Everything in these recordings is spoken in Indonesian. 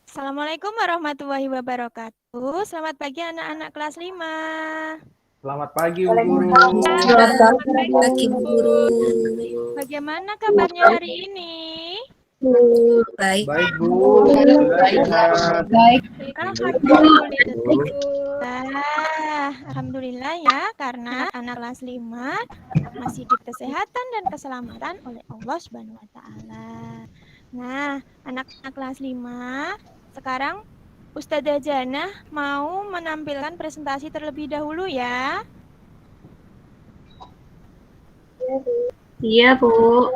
Assalamualaikum warahmatullahi wabarakatuh. Selamat pagi anak-anak kelas 5. Selamat pagi, Bu Guru. Selamat pagi, Bu Guru. Bagaimana kabarnya hari ini? Baik. Baik, Bu. Alhamdulillah sehat. Alhamdulillah ya, karena anak kelas 5 masih diberi kesehatan dan keselamatan oleh Allah Subhanahu wa taala. Nah, anak-anak kelas 5, sekarang Ustazah Janah mau menampilkan presentasi terlebih dahulu ya. Iya, Bu.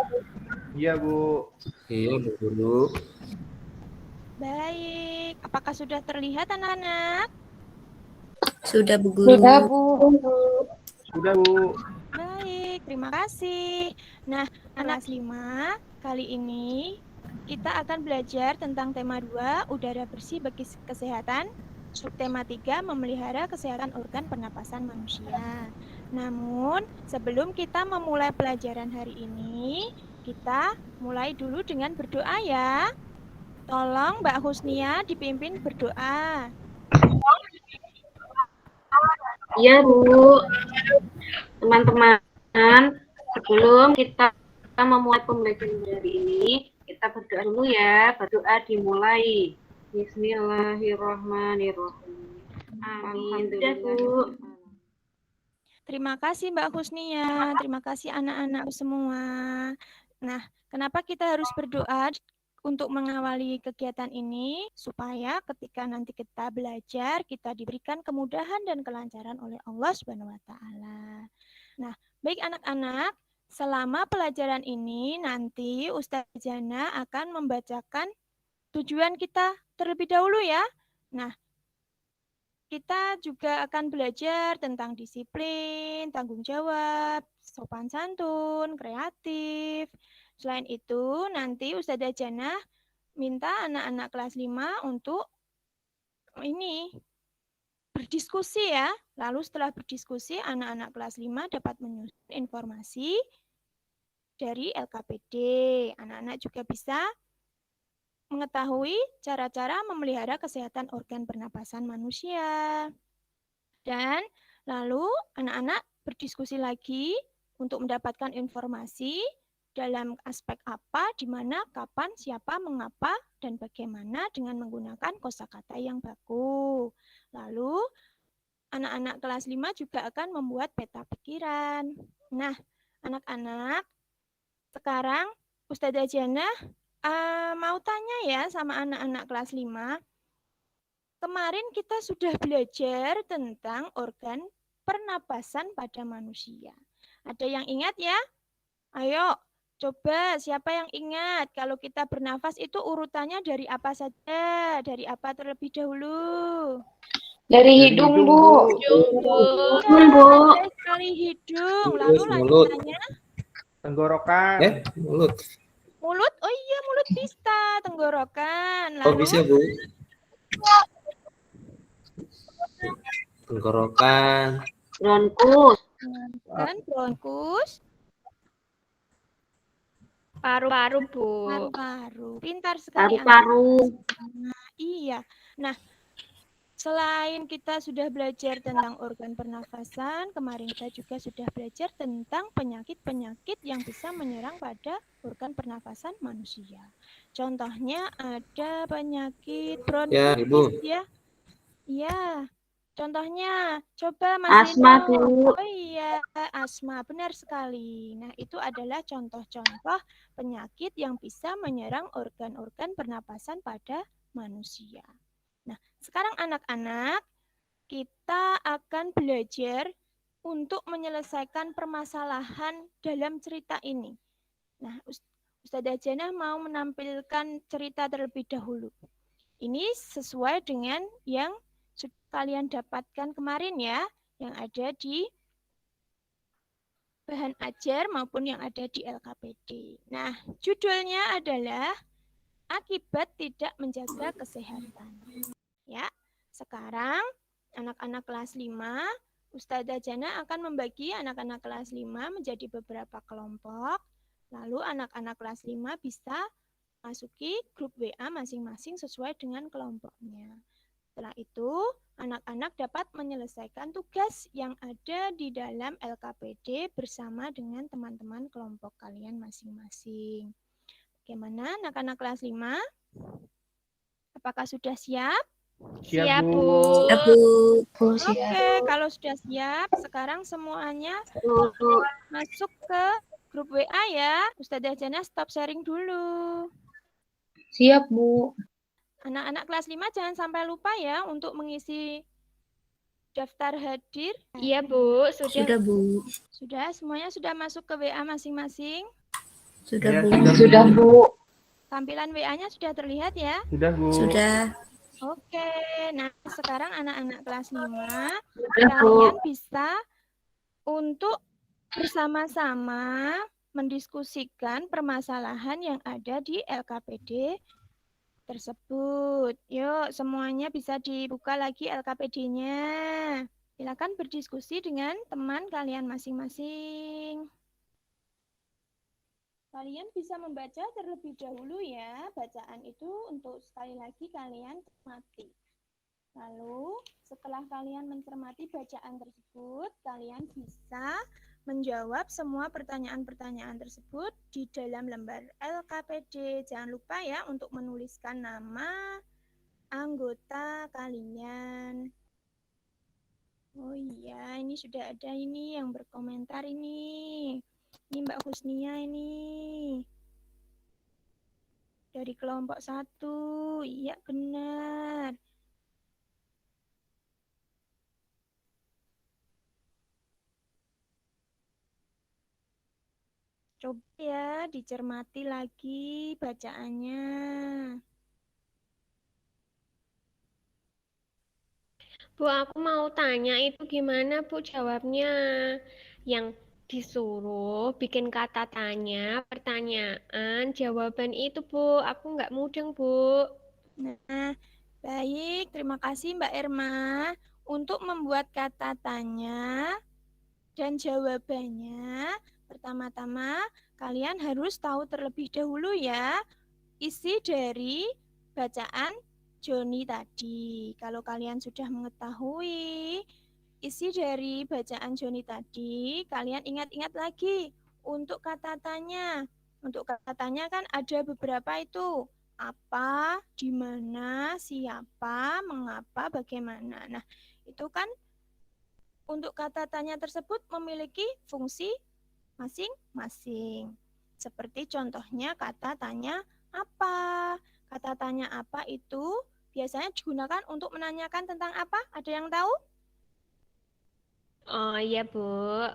Iya, Bu. Iya, Bu Guru. Baik, apakah sudah terlihat anak-anak? Sudah, Bu Guru. Sudah, Bu. Baik, terima kasih. Nah, anak 5, kali ini kita akan belajar tentang tema 2, udara bersih bagi kesehatan. Subtema 3, memelihara kesehatan organ pernapasan manusia. Namun, sebelum kita memulai pelajaran hari ini, kita mulai dulu dengan berdoa ya. Tolong Mbak Husnia dipimpin berdoa. Iya, Bu. Teman-teman, sebelum kita memulai pembelajaran hari ini, kita berdoa dulu ya. Berdoa dimulai. Bismillahirrahmanirrahim. Alhamdulillah. Terima kasih Mbak Husnia, terima kasih anak-anak semua. Nah, kenapa kita harus berdoa untuk mengawali kegiatan ini? Supaya ketika nanti kita belajar, kita diberikan kemudahan dan kelancaran oleh Allah Subhanahu wa taala. Nah, baik anak-anak, selama pelajaran ini nanti Ustazah Jana akan membacakan tujuan kita terlebih dahulu ya. Nah, kita juga akan belajar tentang disiplin, tanggung jawab, sopan santun, kreatif. Selain itu, nanti Ustazah Jana minta anak-anak kelas 5 untuk berdiskusi ya. Lalu setelah berdiskusi, anak-anak kelas 5 dapat menyusun informasi dari LKPD. Anak-anak juga bisa mengetahui cara-cara memelihara kesehatan organ pernapasan manusia. Dan lalu anak-anak berdiskusi lagi untuk mendapatkan informasi dalam aspek apa, di mana, kapan, siapa, mengapa, dan bagaimana dengan menggunakan kosakata yang baku. Lalu anak-anak kelas 5 juga akan membuat peta pikiran. Nah, anak-anak, sekarang Ustazah Jana mau tanya ya sama anak-anak kelas 5. Kemarin kita sudah belajar tentang organ pernapasan pada manusia. Ada yang ingat ya? Ayo, coba siapa yang ingat kalau kita bernafas itu urutannya dari apa saja? Dari apa terlebih dahulu? Dari hidung, Bu. Hidung, Bu. Sekali hidung. Lalu lanjutannya? Tenggorokan. Mulut. Mulut? Oh iya, mulut bisa. Tenggorokan. Lalu? Oh, bisa, Bu. Tenggorokan. Bronkus. Dan bronkus. Paru-paru, Bu. Paru-paru. Pintar sekali. Paru-paru. Iya. Nah, selain kita sudah belajar tentang organ pernafasan, kemarin kita juga sudah belajar tentang penyakit-penyakit yang bisa menyerang pada organ pernafasan manusia. Contohnya ada penyakit bronkitis ya. Iya. Contohnya, coba Mas Asma, Zeno. Bu. Oh iya, asma. Benar sekali. Nah, itu adalah contoh-contoh penyakit yang bisa menyerang organ-organ pernapasan pada manusia. Nah, sekarang anak-anak, kita akan belajar untuk menyelesaikan permasalahan dalam cerita ini. Nah, Ustazah Janah mau menampilkan cerita terlebih dahulu. Ini sesuai dengan yang sudah kalian dapatkan kemarin ya, yang ada di bahan ajar maupun yang ada di LKPD. Nah, judulnya adalah akibat tidak menjaga kesehatan. Ya, sekarang anak-anak kelas 5, Ustazah Jana akan membagi anak-anak kelas 5 menjadi beberapa kelompok. Lalu anak-anak kelas 5 bisa masuki grup WA masing-masing sesuai dengan kelompoknya. Setelah itu, anak-anak dapat menyelesaikan tugas yang ada di dalam LKPD bersama dengan teman-teman kelompok kalian masing-masing. Bagaimana anak-anak kelas 5? Apakah sudah siap? Siap, Bu. Ya, Bu. Oke, kalau sudah siap, sekarang semuanya masuk ke grup WA ya. Ustazah Jana stop sharing dulu. Siap, Bu. Anak-anak kelas 5 jangan sampai lupa ya untuk mengisi daftar hadir. Iya, Bu. Sudah, Bu. Sudah, semuanya sudah masuk ke WA masing-masing. Sudah, Ya, Bu. Sudah, Bu. Tampilan WA-nya sudah terlihat ya? Sudah, Bu. Sudah. Oke, nah sekarang anak-anak kelas 5, Sudah, Bu. kalian bisa untuk bersama-sama mendiskusikan permasalahan yang ada di LKPD tersebut. Yuk, semuanya bisa dibuka lagi LKPD-nya. Silakan berdiskusi dengan teman kalian masing-masing. Kalian bisa membaca terlebih dahulu ya. Bacaan itu untuk sekali lagi kalian cermati. Lalu, setelah kalian mencermati bacaan tersebut, kalian bisa menjawab semua pertanyaan-pertanyaan tersebut di dalam lembar LKPD. Jangan lupa ya untuk menuliskan nama anggota kalian. Oh iya, ini sudah ada ini yang berkomentar ini. Ini Mbak Husnia ini. Dari kelompok 1. Iya, benar. Coba ya, dicermati lagi bacaannya. Bu, aku mau tanya itu gimana, Bu, jawabnya? Yang disuruh bikin kata tanya, pertanyaan, jawaban itu, Bu. Aku nggak mudeng, Bu. Nah, baik. Terima kasih Mbak Irma. Untuk membuat kata tanya dan jawabannya, pertama-tama kalian harus tahu terlebih dahulu ya isi dari bacaan Joni tadi. Kalau kalian sudah mengetahui isi dari bacaan Joni tadi, kalian ingat-ingat lagi untuk kata tanya. Untuk kata tanya kan ada beberapa itu. Apa, di mana, siapa, mengapa, bagaimana. Nah, itu kan untuk kata tanya tersebut memiliki fungsi masing-masing. Seperti contohnya kata tanya apa. Kata tanya apa itu biasanya digunakan untuk menanyakan tentang apa? Ada yang tahu? Oh iya, Bu.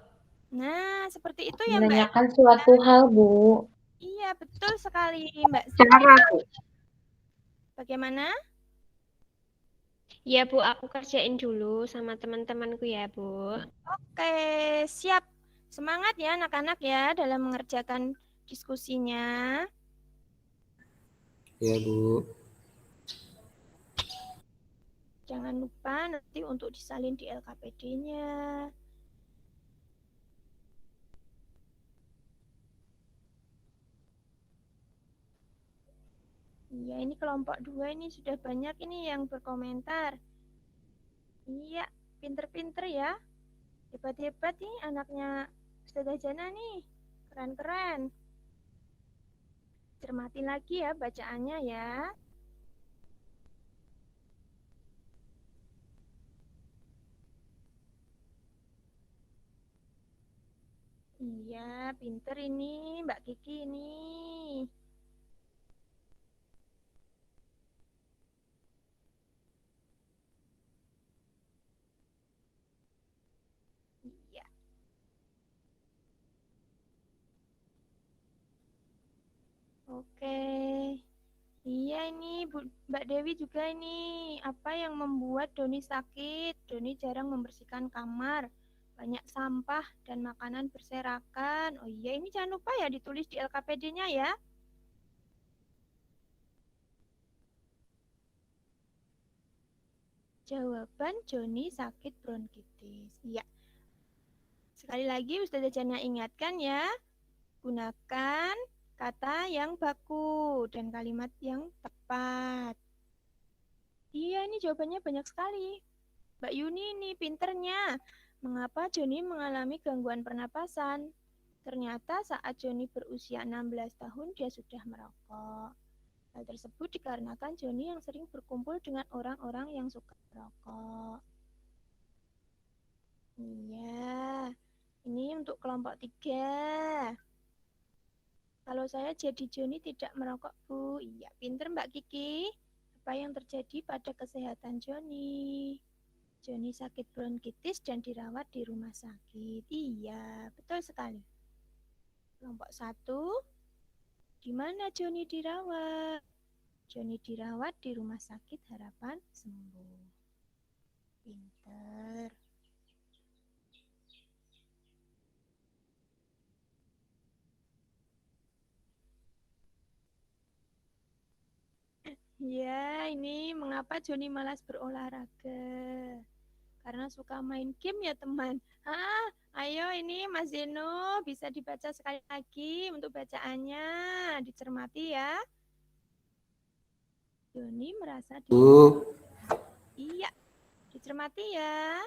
Nah, seperti itu ya Mbak. Menanyakan suatu hal, Bu. Iya, betul sekali Mbak. Cara, Bu. Bagaimana? Ya, Bu, aku kerjain dulu sama teman-temanku ya, Bu. Oke, siap. Semangat ya anak-anak ya dalam mengerjakan diskusinya. Ya, Bu. Jangan lupa nanti untuk disalin di LKPD-nya. Iya, ini kelompok 2 ini sudah banyak ini yang berkomentar. Iya, pinter-pinter ya. Hebat-hebat nih anaknya Ustazah Jana nih. Keren-keren. Cermati lagi ya bacaannya ya. Iya, pinter ini Mbak Kiki ini. Iya. Oke. Iya ini Mbak Dewi juga ini. Apa yang membuat Doni sakit? Doni jarang membersihkan kamar. Banyak sampah dan makanan berserakan. Oh iya, ini jangan lupa ya ditulis di LKPD-nya ya. Jawaban Joni sakit bronkitis. Iya. Sekali lagi Ustazah Jana ingatkan ya. Gunakan kata yang baku dan kalimat yang tepat. Iya, ini jawabannya banyak sekali. Mbak Yuni ini pinternya. Mengapa Joni mengalami gangguan pernapasan? Ternyata saat Joni berusia 16 tahun dia sudah merokok. Hal tersebut dikarenakan Joni yang sering berkumpul dengan orang-orang yang suka merokok. Iya, ini untuk kelompok 3. Kalau saya jadi Joni tidak merokok, Bu. Iya, pinter Mbak Kiki. Apa yang terjadi pada kesehatan Joni? Joni sakit bronkitis dan dirawat di rumah sakit. Iya, betul sekali. Kelompok 1, di mana Joni dirawat? Joni dirawat di Rumah Sakit Harapan Sembuh. Pinter. Ya, ini mengapa Joni malas berolahraga? Karena suka main game ya teman. Ayo ini Mas Zeno bisa dibaca sekali lagi untuk bacaannya. Dicermati ya. Joni merasa Bu. Iya, dicermati ya.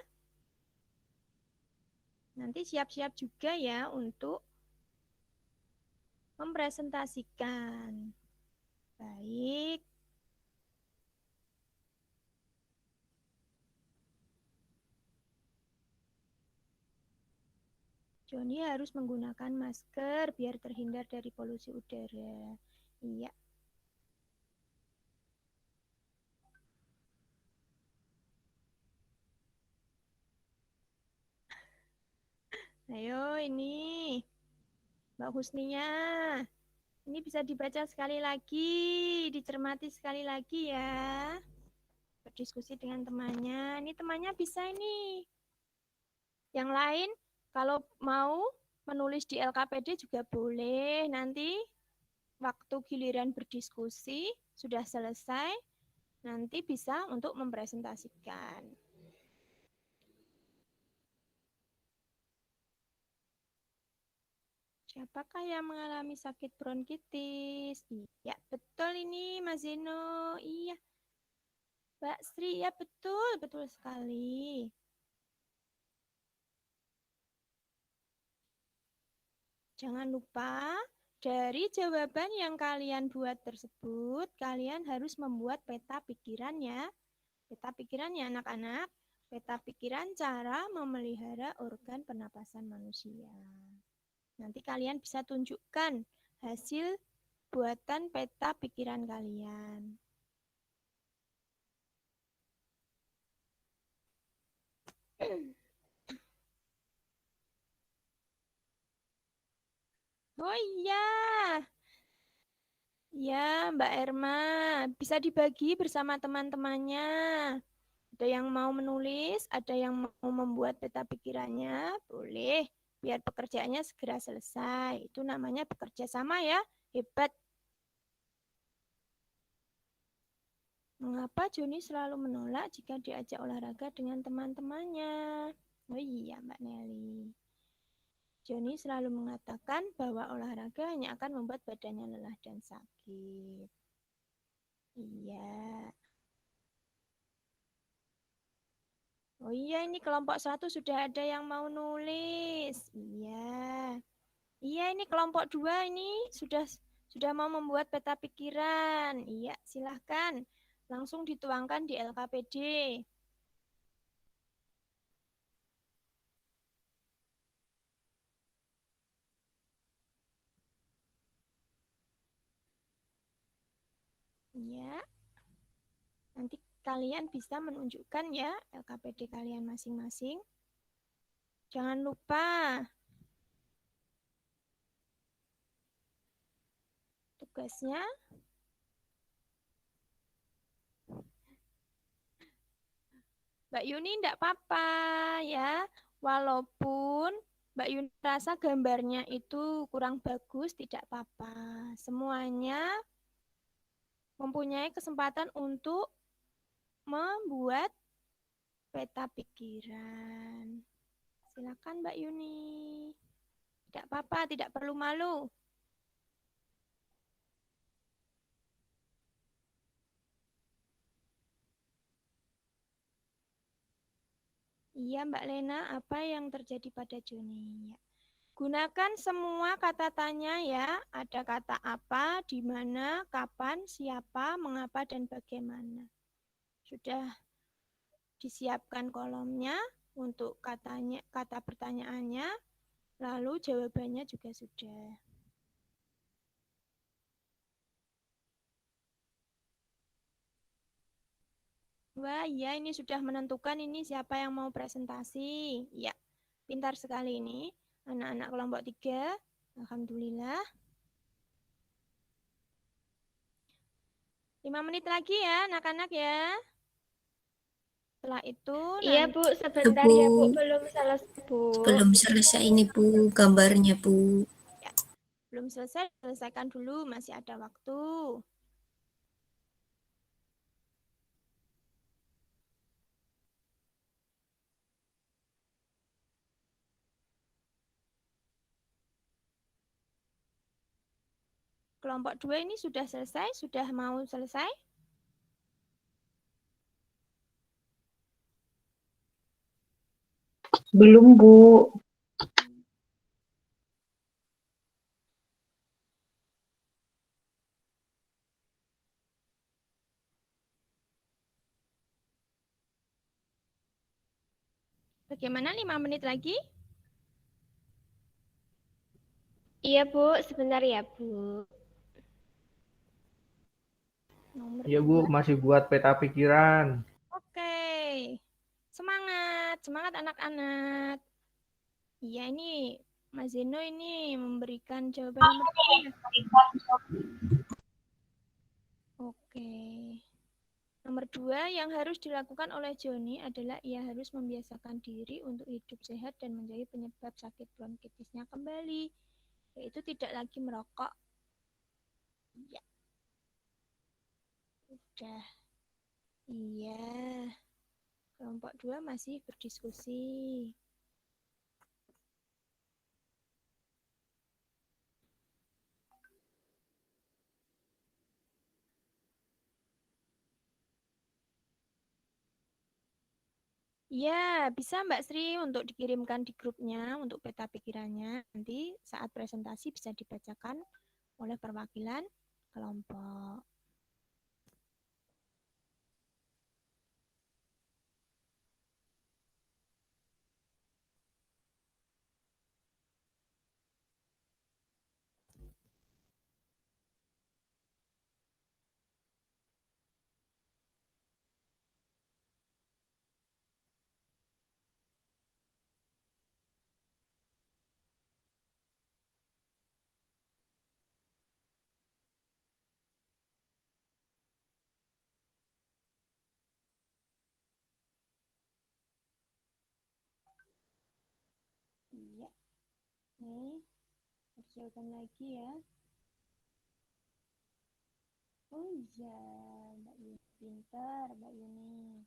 Nanti siap-siap juga ya untuk mempresentasikan. Baik. Joni harus menggunakan masker biar terhindar dari polusi udara. Iya. Ayo ini Mbak Husninya. Ini bisa dibaca sekali lagi, dicermati sekali lagi ya. Berdiskusi dengan temannya. Ini temannya bisa ini. Yang lain kalau mau menulis di LKPD juga boleh. Nanti waktu giliran berdiskusi sudah selesai, nanti bisa untuk mempresentasikan. Siapakah yang mengalami sakit bronkitis? Iya, betul ini Mas Zeno. Iya. Mbak Sri, ya betul, betul sekali. Jangan lupa, dari jawaban yang kalian buat tersebut, kalian harus membuat peta pikirannya. Peta pikirannya anak-anak, peta pikiran cara memelihara organ pernapasan manusia. Nanti kalian bisa tunjukkan hasil buatan peta pikiran kalian. Oh iya, ya Mbak Erma, bisa dibagi bersama teman-temannya. Ada yang mau menulis, ada yang mau membuat peta pikirannya, boleh. Biar pekerjaannya segera selesai. Itu namanya bekerja sama ya, hebat. Mengapa Joni selalu menolak jika diajak olahraga dengan teman-temannya? Oh iya, Mbak Nelly. Joni selalu mengatakan bahwa olahraga hanya akan membuat badannya lelah dan sakit. Iya. Oh iya, ini kelompok 1 sudah ada yang mau nulis. Iya. Iya, ini kelompok 2 ini sudah mau membuat peta pikiran. Iya, silahkan. Langsung dituangkan di LKPD. Ya, nanti kalian bisa menunjukkan ya LKPD kalian masing-masing. Jangan lupa tugasnya Mbak Yuni enggak apa-apa ya. Walaupun Mbak Yuni rasa gambarnya itu kurang bagus, tidak apa-apa. Semuanya mempunyai kesempatan untuk membuat peta pikiran. Silakan Mbak Yuni. Tidak apa-apa, tidak perlu malu. Iya, Mbak Lena, apa yang terjadi pada Joni? Ya. Gunakan semua kata tanya ya. Ada kata apa, di mana, kapan, siapa, mengapa, dan bagaimana. Sudah disiapkan kolomnya untuk kata pertanyaannya, lalu jawabannya juga sudah. Wah, ya ini sudah menentukan ini siapa yang mau presentasi. Ya, pintar sekali ini. Anak-anak kelompok 3. Alhamdulillah. 5 menit lagi ya, anak-anak ya. Setelah itu Iya, nanti Bu, sebentar ya, Bu. Belum selesai, Bu. Belum selesai ini Bu, gambarnya Bu. ya, belum selesai, selesaikan dulu, masih ada waktu. Kelompok 2 ini sudah selesai, sudah mau selesai? Belum, Bu. Bagaimana 5 menit lagi? Iya, Bu, sebentar ya, Bu. Nomor Iya Bu, 2. masih buat peta pikiran. Oke. Semangat, semangat anak-anak. Iya ini Mas Zeno ini memberikan jawaban nomor 3. Oke. Nomor 2 yang harus dilakukan oleh Joni adalah ia harus membiasakan diri untuk hidup sehat dan menjauhi penyebab sakit bronkitisnya kembali, yaitu tidak lagi merokok. Iya. Udah. Iya. Kelompok 2 masih berdiskusi. Ya, bisa Mbak Sri untuk dikirimkan di grupnya untuk peta pikirannya. Nanti saat presentasi bisa dibacakan oleh perwakilan kelompok. Iya, nih persiapkan lagi ya. Oh iya, Mbak Yuni pintar, Mbak Yuni.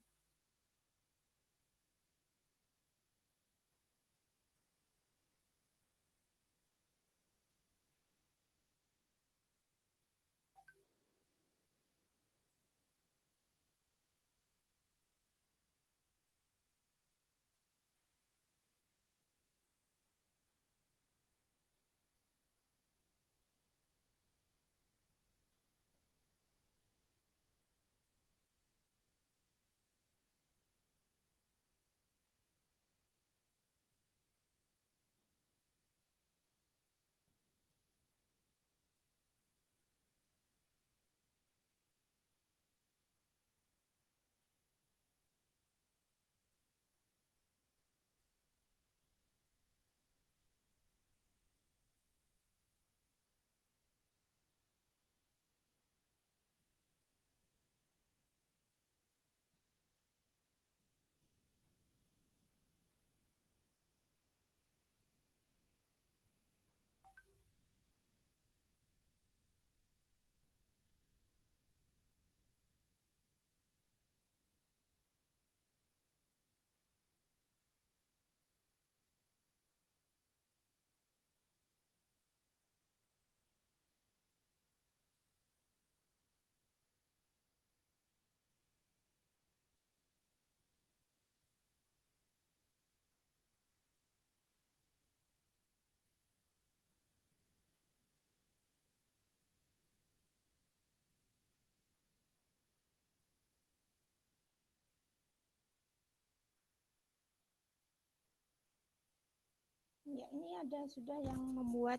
Ya, ini ada sudah yang membuat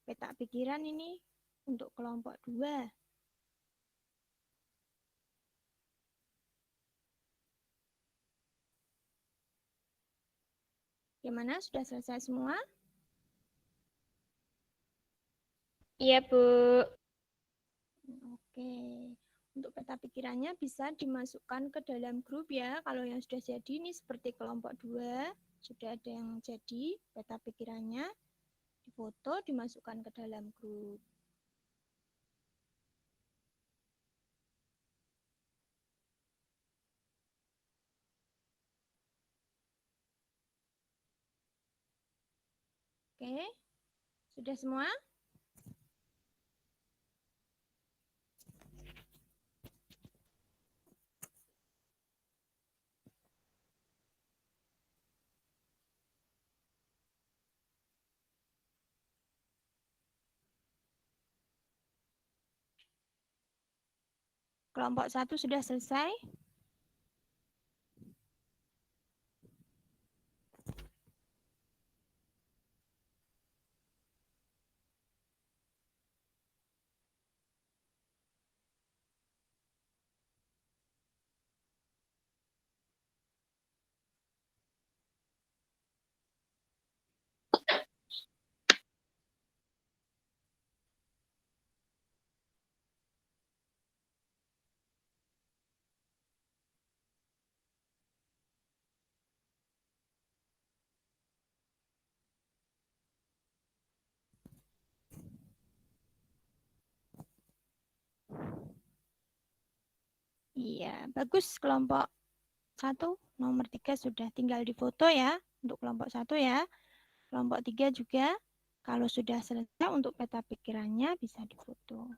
peta pikiran ini untuk kelompok 2. Gimana? Sudah selesai semua? Iya, Bu. Oke. Untuk peta pikirannya bisa dimasukkan ke dalam grup ya. Kalau yang sudah jadi ini seperti kelompok 2, sudah ada yang jadi peta pikirannya, difoto, dimasukkan ke dalam grup. Oke, sudah semua? Kelompok 1 sudah selesai? Iya, bagus kelompok 1, nomor 3 sudah tinggal difoto ya, untuk kelompok 1 ya. Kelompok 3 juga, kalau sudah selesai untuk peta pikirannya bisa difoto.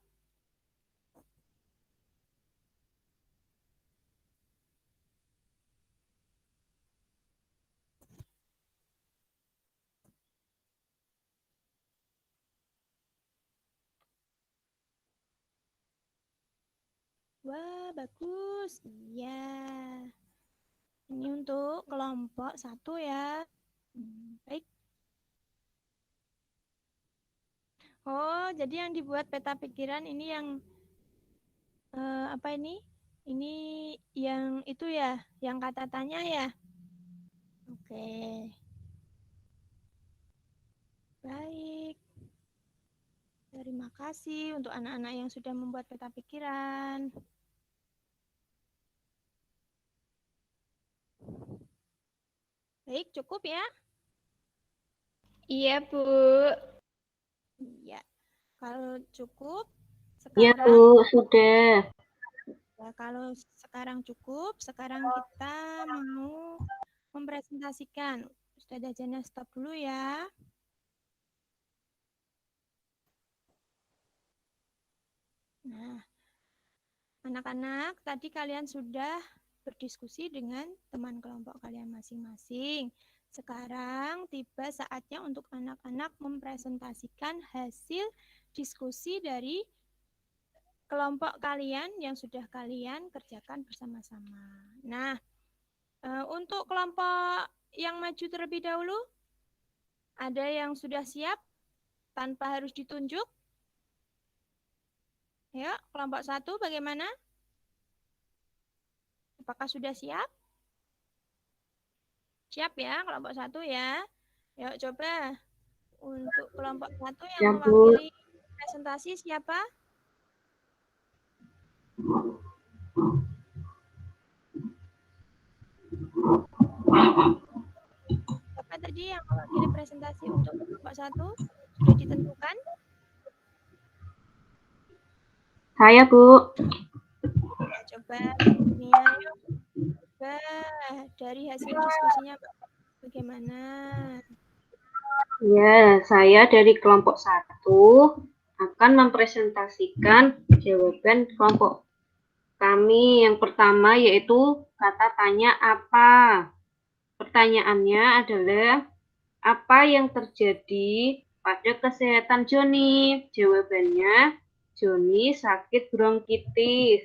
Wah, bagus. Iya. Ini untuk kelompok 1 ya. Baik. Oh, jadi yang dibuat peta pikiran ini yang apa ini? Ini yang itu ya, yang kata tanya ya. Oke. Baik. Terima kasih untuk anak-anak yang sudah membuat peta pikiran. Baik, cukup ya? Iya, Bu. Iya. Kalau cukup, Iya, sekarang Bu, sudah. ya, kalau sekarang cukup, sekarang kita mau mempresentasikan. Ustazah Jana stop dulu ya. Nah, anak-anak, tadi kalian sudah berdiskusi dengan teman kelompok kalian masing-masing. Sekarang tiba saatnya untuk anak-anak mempresentasikan hasil diskusi dari kelompok kalian yang sudah kalian kerjakan bersama-sama. Nah, untuk kelompok yang maju terlebih dahulu, ada yang sudah siap tanpa harus ditunjuk? Ya, kelompok 1 bagaimana? Apakah sudah siap? Siap ya, kelompok 1 ya. Yuk coba untuk kelompok 1 yang Ya, Bu. mewakili presentasi siapa? Siapa tadi yang mewakili presentasi untuk kelompok 1? Sudah ditentukan? Saya, Bu. Ya, coba ini ayo. Coba dari hasil diskusinya bagaimana? Ya, saya dari kelompok 1 akan mempresentasikan jawaban kelompok kami. Yang pertama yaitu kata tanya apa. Pertanyaannya adalah, apa yang terjadi pada kesehatan Joni? Jawabannya, Joni sakit bronkitis.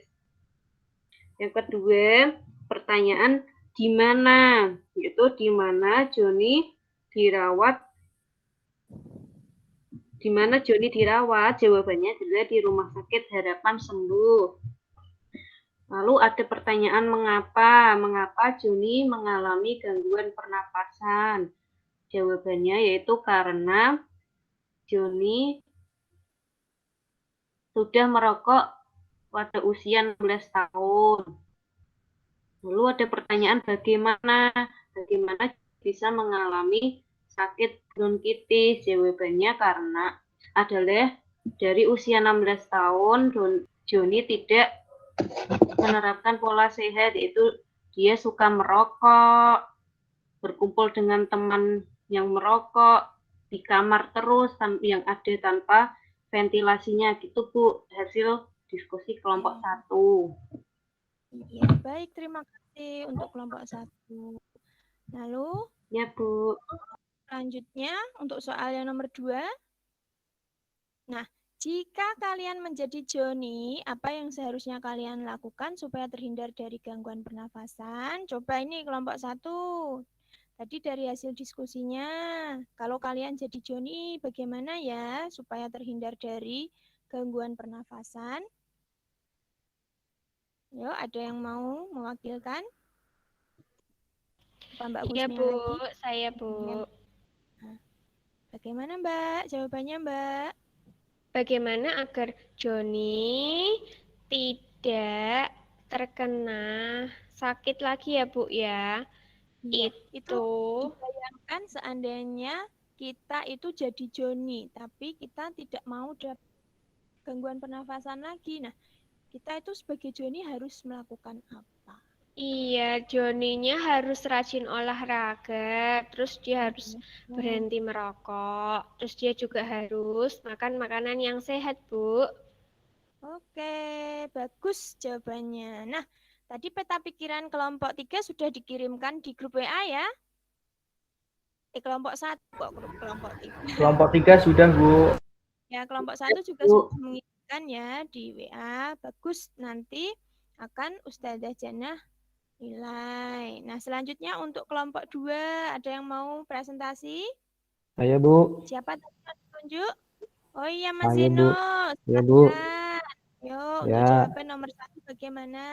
Yang kedua, pertanyaan di mana? Yaitu di mana Joni dirawat Di mana Joni dirawat? Jawabannya adalah di Rumah Sakit Harapan Sembuh. Lalu ada pertanyaan mengapa? Mengapa Joni mengalami gangguan pernapasan? Jawabannya yaitu karena Joni sudah merokok pada usia 16 tahun. Lalu ada pertanyaan bagaimana bisa mengalami sakit bronkitis? Jawabannya karena adalah dari usia 16 tahun Joni tidak menerapkan pola sehat, yaitu dia suka merokok, berkumpul dengan teman yang merokok, di kamar terus yang ada tanpa ventilasinya. Gitu Bu, hasil diskusi kelompok 1. Iya, baik, terima kasih untuk kelompok 1. Lalu, Ya Bu. selanjutnya untuk soal yang nomor 2. Nah, jika kalian menjadi Joni, apa yang seharusnya kalian lakukan supaya terhindar dari gangguan pernafasan? Coba ini kelompok 1. Tadi dari hasil diskusinya, kalau kalian jadi Joni, bagaimana ya supaya terhindar dari gangguan pernafasan? Yuk, ada yang mau mewakilkan? Apa Mbak Iya Husnia Bu, lagi? saya Bu. Nah, bagaimana Mbak? Jawabannya Mbak? Bagaimana agar Joni tidak terkena sakit lagi ya Bu ya? Iya, itu Itu dibayangkan seandainya kita itu jadi Joni, tapi kita tidak mau dapat gangguan pernafasan lagi. Nah, kita itu sebagai Joni harus melakukan apa? iya, Joninya harus rajin olahraga, terus dia harus berhenti merokok, terus dia juga harus makan makanan yang sehat, Bu. Oke, bagus jawabannya. Nah, tadi peta pikiran kelompok 3 sudah dikirimkan di grup WA ya? Kelompok 1 kok kelompok 3. Kelompok 3 sudah Bu. Ya, kelompok 1 juga sudah mengirimkan ya di WA. Bagus, nanti akan Ustazah Jannah nilai. Nah, selanjutnya untuk kelompok 2, ada yang mau presentasi? Saya Bu. Siapa tadi yang ditunjuk? Oh iya, Mas Saya Zeno. Bu. Ya Bu. Yuk, untuk Ya. jawaban nomor 1 bagaimana?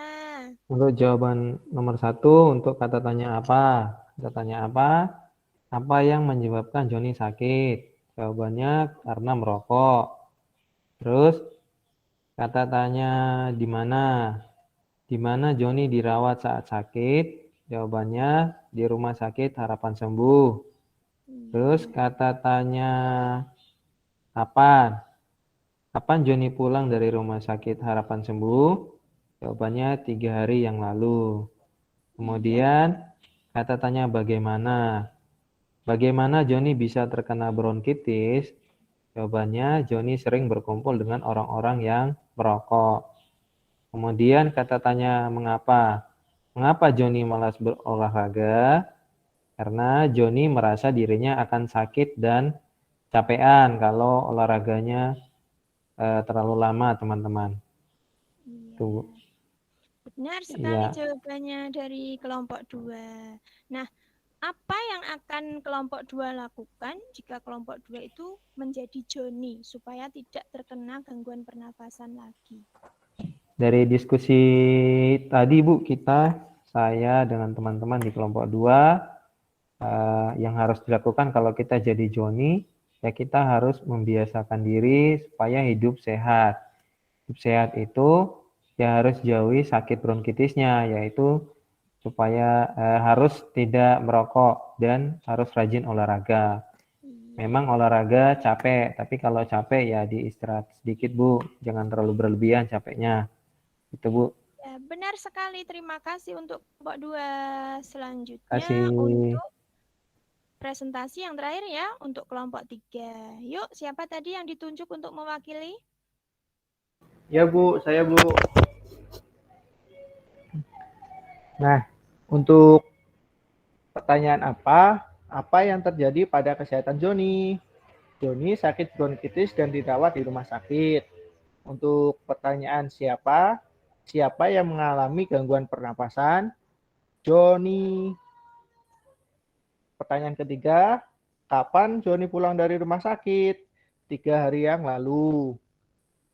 Untuk jawaban nomor 1 untuk kata tanya apa? Kata tanya apa? Apa yang menyebabkan Joni sakit? Jawabannya karena merokok. Terus kata tanya di mana? Di mana Joni dirawat saat sakit? Jawabannya di Rumah Sakit Harapan Sembuh. Terus kata tanya kapan? Kapan Joni pulang dari Rumah Sakit Harapan Sembuh? Jawabannya 3 hari yang lalu. Kemudian kata tanya bagaimana? Bagaimana Joni bisa terkena bronkitis? Jawabannya Joni sering berkumpul dengan orang-orang yang merokok. Kemudian kata tanya mengapa? Mengapa Joni malas berolahraga? Karena Joni merasa dirinya akan sakit dan capean kalau olahraganya terlalu lama, teman-teman. Tuh. Benar sekali Ya. jawabannya dari kelompok 2. Nah, apa yang akan kelompok 2 lakukan jika kelompok 2 itu menjadi Joni supaya tidak terkena gangguan pernafasan lagi? Dari diskusi tadi Bu, saya dengan teman-teman di kelompok 2 yang harus dilakukan kalau kita jadi Joni, ya kita harus membiasakan diri supaya hidup sehat. Hidup sehat itu ya harus jauhi sakit bronkitisnya, yaitu supaya harus tidak merokok dan harus rajin olahraga. Memang olahraga capek, tapi kalau capek ya diistirahat sedikit Bu, jangan terlalu berlebihan capeknya. Itu Bu. Ya, benar sekali. Terima kasih untuk kelompok 2. Selanjutnya untuk presentasi yang terakhir ya untuk kelompok 3. Yuk, siapa tadi yang ditunjuk untuk mewakili? Ya Bu, saya Bu. Nah, untuk pertanyaan apa yang terjadi pada kesehatan Joni? Joni sakit bronkitis dan dirawat di rumah sakit. Untuk pertanyaan siapa yang mengalami gangguan pernapasan? Joni. Pertanyaan ketiga, kapan Joni pulang dari rumah sakit? 3 hari yang lalu.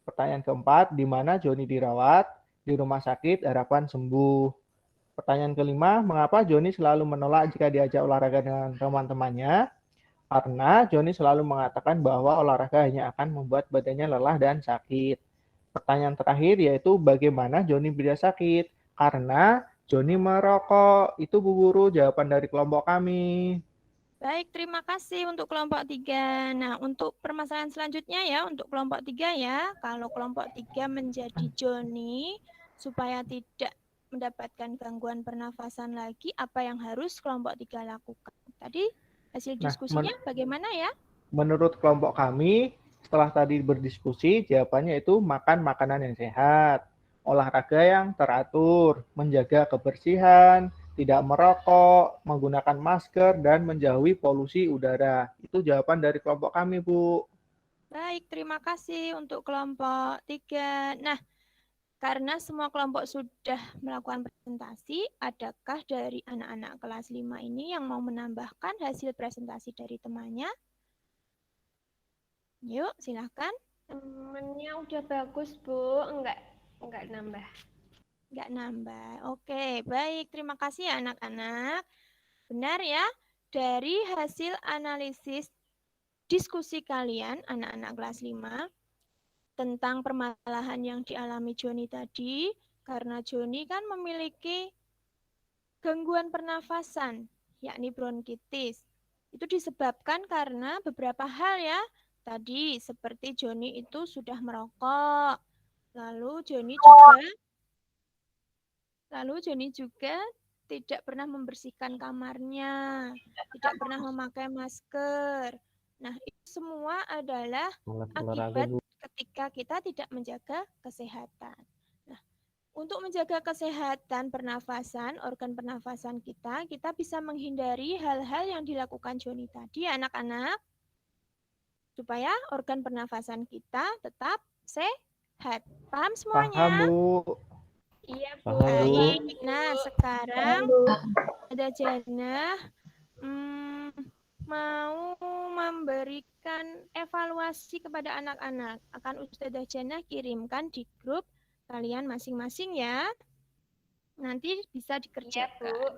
Pertanyaan keempat, di mana Joni dirawat? Di Rumah Sakit Harapan Sembuh. Pertanyaan kelima, mengapa Joni selalu menolak jika diajak olahraga dengan teman-temannya? Karena Joni selalu mengatakan bahwa olahraga hanya akan membuat badannya lelah dan sakit. Pertanyaan terakhir yaitu bagaimana Joni bisa sakit? Karena Joni merokok. Itu Bu Guru jawaban dari kelompok kami. Baik, terima kasih untuk kelompok 3. Nah, untuk permasalahan selanjutnya ya, untuk kelompok 3 ya. Kalau kelompok 3 menjadi Joni, supaya tidak mendapatkan gangguan pernafasan lagi, apa yang harus kelompok 3 lakukan? Tadi hasil diskusinya bagaimana ya? Menurut kelompok kami, setelah tadi berdiskusi, jawabannya itu makan makanan yang sehat, olahraga yang teratur, menjaga kebersihan, tidak merokok, menggunakan masker, dan menjauhi polusi udara. Itu jawaban dari kelompok kami, Bu. Baik, terima kasih untuk kelompok 3. Nah, karena semua kelompok sudah melakukan presentasi, adakah dari anak-anak kelas 5 ini yang mau menambahkan hasil presentasi dari temannya? Yuk, silahkan. Temennya udah bagus, Bu. Enggak nambah. Enggak nambah. Oke, baik. Terima kasih ya anak-anak. Benar ya, dari hasil analisis diskusi kalian, anak-anak kelas 5, tentang permasalahan yang dialami Joni tadi, karena Joni kan memiliki gangguan pernafasan, yakni bronkitis. Itu disebabkan karena beberapa hal ya. Tadi seperti Joni itu sudah merokok. Lalu Joni juga tidak pernah membersihkan kamarnya, tidak pernah memakai masker. Nah, itu semua adalah akibat ketika kita tidak menjaga kesehatan. Nah, untuk menjaga kesehatan pernafasan, organ pernafasan kita bisa menghindari hal-hal yang dilakukan Joni tadi, anak-anak, supaya organ pernafasan kita tetap sehat. Paham semuanya? Paham, Bu. Iya, Bu. Baik. Nah, sekarang ada Jannah mau memberikan evaluasi kepada anak-anak. Akan Ustazah Jannah kirimkan di grup kalian masing-masing ya. Nanti bisa dikerjakan. Iya, Bu.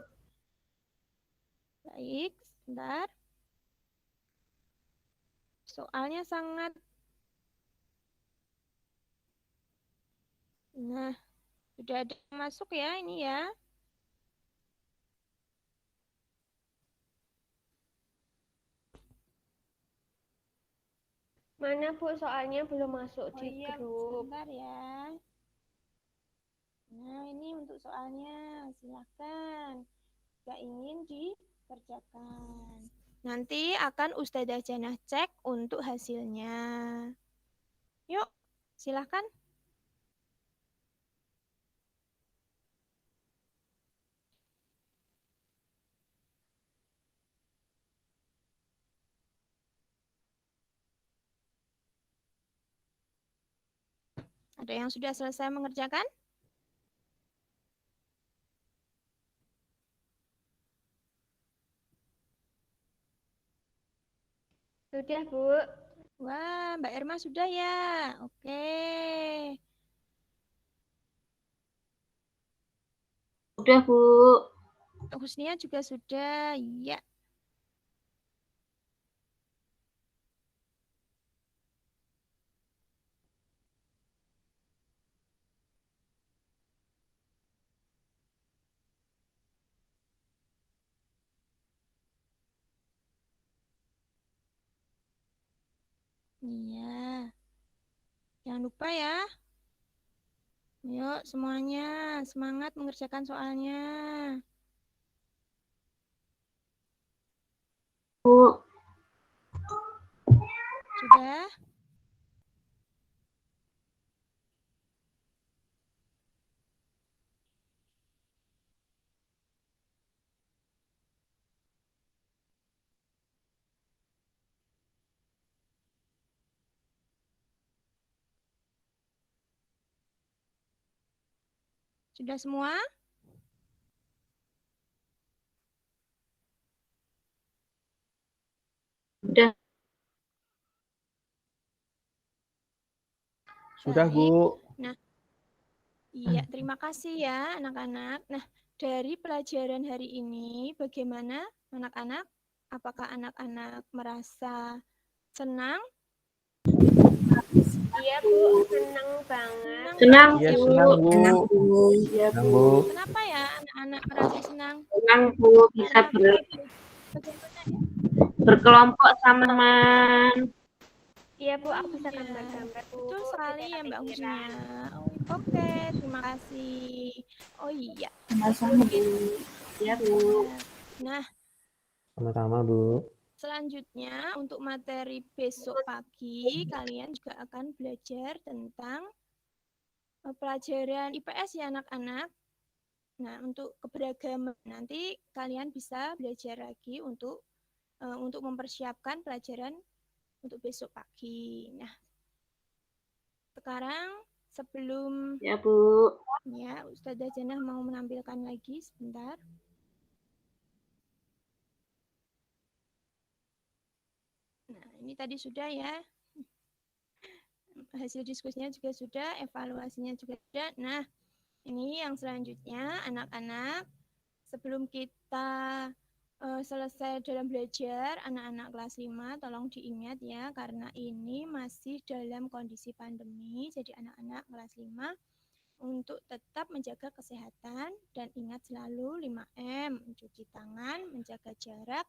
Baik, sebentar. Soalnya sangat... Nah, sudah ada yang masuk ya ini ya. Mana, Bu? Soalnya belum masuk di iya, grup. sebentar ya. Nah, ini untuk soalnya. Silakan. Jika ingin dikerjakan. Nanti akan Ustazah Jannah cek untuk hasilnya. Yuk, silakan. Ada yang sudah selesai mengerjakan? Sudah, Bu. Wah, Mbak Irma sudah ya. Oke. Udah, Bu. Husnia juga sudah. Ya. Iya. Jangan lupa ya. Yuk semuanya, semangat mengerjakan soalnya. Bu. Sudah? Sudah semua? Udah. Sudah, Baik. Bu. Iya, terima kasih ya anak-anak. Nah, dari pelajaran hari ini bagaimana anak-anak? Apakah anak-anak merasa senang? Iya Bu, senang banget. Senang, Iya, Bu. senang, Bu. Senang, Bu. Iya, Senang, Bu. Bu. Kenapa ya anak-anak merasa senang? Senang, Bu. Bisa Karena bagaimana ya? berkelompok sama teman. Iya Bu, aku bisa Iya, gambar-gambar Bu. betul sekali Jadi ya ada Mbak pikiran. Husnia. Oke, terima kasih. Oh iya, Sama-sama, Bu. Iya, Bu. nah Sama-sama, Bu. selanjutnya untuk materi besok pagi kalian juga akan belajar tentang pelajaran IPS ya anak-anak. Nah, untuk keberagaman nanti kalian bisa belajar lagi untuk mempersiapkan pelajaran untuk besok pagi. Nah, sekarang sebelum Ya, Bu. ya Ustazah Janah mau menampilkan lagi sebentar. Nah, ini tadi sudah ya. Hasil diskusinya juga sudah, evaluasinya juga sudah. Nah, ini yang selanjutnya anak-anak sebelum kita selesai dalam belajar, anak-anak kelas 5 tolong diingat ya, karena ini masih dalam kondisi pandemi, jadi anak-anak kelas 5 untuk tetap menjaga kesehatan dan ingat selalu 5M, mencuci tangan, menjaga jarak,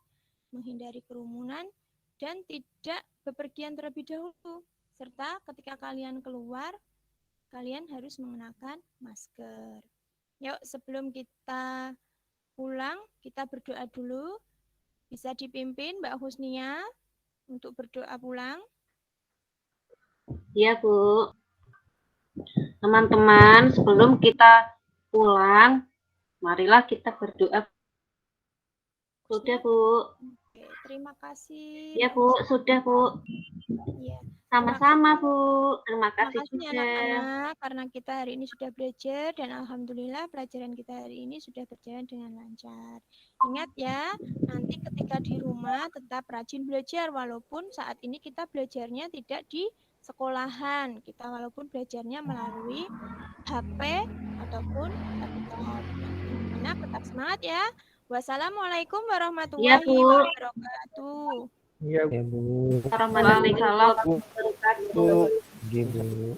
menghindari kerumunan, dan tidak bepergian terlebih dahulu. Serta ketika kalian keluar, kalian harus mengenakan masker. Yuk, sebelum kita pulang, kita berdoa dulu. Bisa dipimpin Mbak Husnia untuk berdoa pulang. Iya, Bu. Teman-teman, sebelum kita pulang, marilah kita berdoa. Sudah, Bu. Oke, terima kasih. Iya, Bu. Sudah, Bu. Iya. Sama-sama, Bu. Terima Terima kasih kasih juga. anak-anak karena kita hari ini sudah belajar dan alhamdulillah pelajaran kita hari ini sudah berjalan dengan lancar. Ingat ya, nanti ketika di rumah tetap rajin belajar walaupun saat ini kita belajarnya tidak di sekolahan. Kita walaupun belajarnya melalui HP ataupun laptop. Anak tetap semangat ya. Wassalamualaikum warahmatullahi Bu. wabarakatuh. Iya, Ya, Bu. Waalaikumsalam warahmatullahi wabarakatuh. Bu. Gitu.